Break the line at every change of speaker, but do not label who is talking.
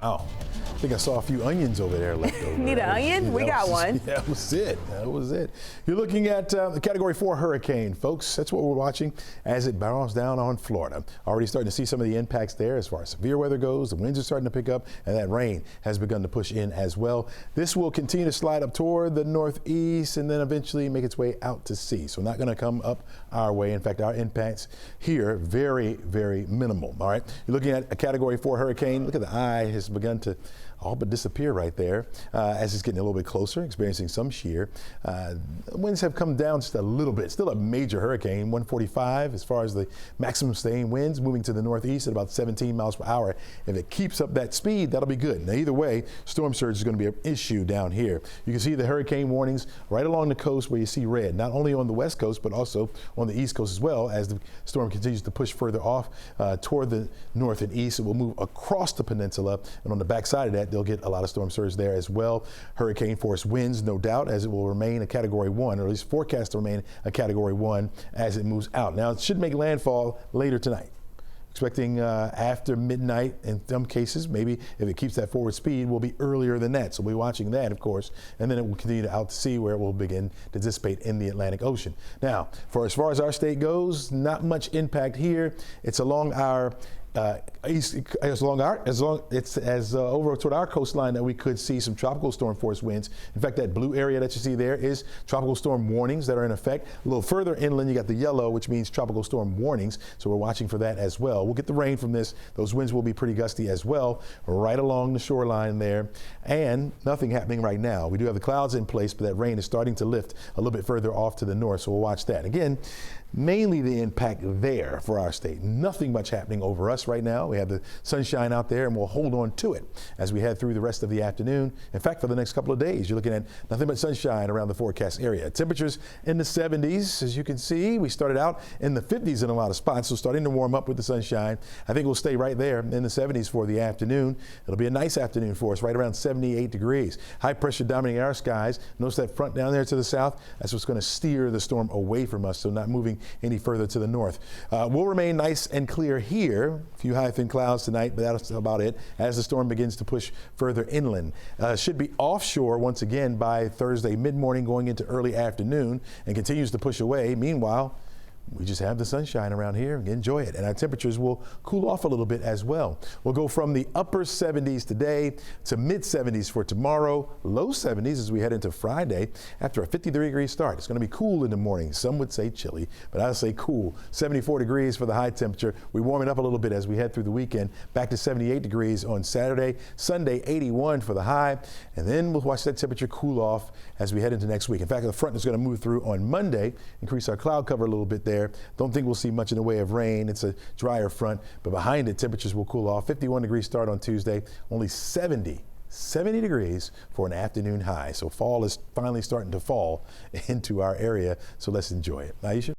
Wow. I think I saw a few onions over there left over.
Need an onion? We got one.
Yeah, that was it. That was it. You're looking at the Category 4 hurricane, folks. That's what we're watching as it barrels down on Florida. Already starting to see some of the impacts there as far as severe weather goes. The winds are starting to pick up, and that rain has begun to push in as well. This will continue to slide up toward the northeast and then eventually make its way out to sea. So not going to come up our way. In fact, our impacts here very, very minimal. All right. You're looking at a Category 4 hurricane. Look at the eye has begun to all but disappear right there as it's getting a little bit closer, experiencing some shear. Winds have come down just a little bit. Still a major hurricane, 145 as far as the maximum sustained winds, moving to the northeast at about 17 miles per hour. If it keeps up that speed, that'll be good. Now, either way, storm surge is going to be an issue down here. You can see the hurricane warnings right along the coast where you see red, not only on the west coast, but also on the east coast as well. As the storm continues to push further off toward the north and east, it will move across the peninsula, and on the backside of that, they'll get a lot of storm surge there as well. Hurricane force winds, no doubt, as it will remain a Category 1, or at least forecast to remain a Category 1 as it moves out. Now, it should make landfall later tonight. Expecting after midnight in some cases. Maybe if it keeps that forward speed, will be earlier than that. So we'll be watching that, of course, and then it will continue out to sea where it will begin to dissipate in the Atlantic Ocean. Now, as far as our state goes, not much impact here. It's along our east, over toward our coastline that we could see some tropical storm force winds. In fact, that blue area that you see there is tropical storm warnings that are in effect. A little further inland, you got the yellow, which means tropical storm warnings. So we're watching for that as well. We'll get the rain from this. Those winds will be pretty gusty as well, right along the shoreline there. And nothing happening right now. We do have the clouds in place, but that rain is starting to lift a little bit further off to the north. So we'll watch that. Again, mainly the impact there for our state. Nothing much happening over us right now. We have the sunshine out there, and we'll hold on to it as we head through the rest of the afternoon. In fact, for the next couple of days, you're looking at nothing but sunshine around the forecast area. Temperatures in the 70s, as you can see. We started out in the 50s in a lot of spots, so starting to warm up with the sunshine. I think we'll stay right there in the 70s for the afternoon. It'll be a nice afternoon for us, right around 78 degrees. High pressure dominating our skies. Notice that front down there to the south. That's what's going to steer the storm away from us, so not moving any further to the north. We'll remain nice and clear here. A few high thin clouds tonight, but that's about it as the storm begins to push further inland. Should be offshore once again by Thursday mid-morning going into early afternoon and continues to push away. Meanwhile, we just have the sunshine around here and enjoy it. And our temperatures will cool off a little bit as well. We'll go from the upper 70s today to mid 70s for tomorrow, low 70s as we head into Friday after a 53-degree start. It's going to be cool in the morning. Some would say chilly, but I'll say cool. 74 degrees for the high temperature. We're warming up a little bit as we head through the weekend. Back to 78 degrees on Saturday. Sunday, 81 for the high. And then we'll watch that temperature cool off as we head into next week. In fact, the front is going to move through on Monday, increase our cloud cover a little bit there. Don't think we'll see much in the way of rain. It's a drier front, but behind it, temperatures will cool off. 51-degree start on Tuesday, only 70 degrees for an afternoon high. So fall is finally starting to fall into our area, so let's enjoy it. Aisha?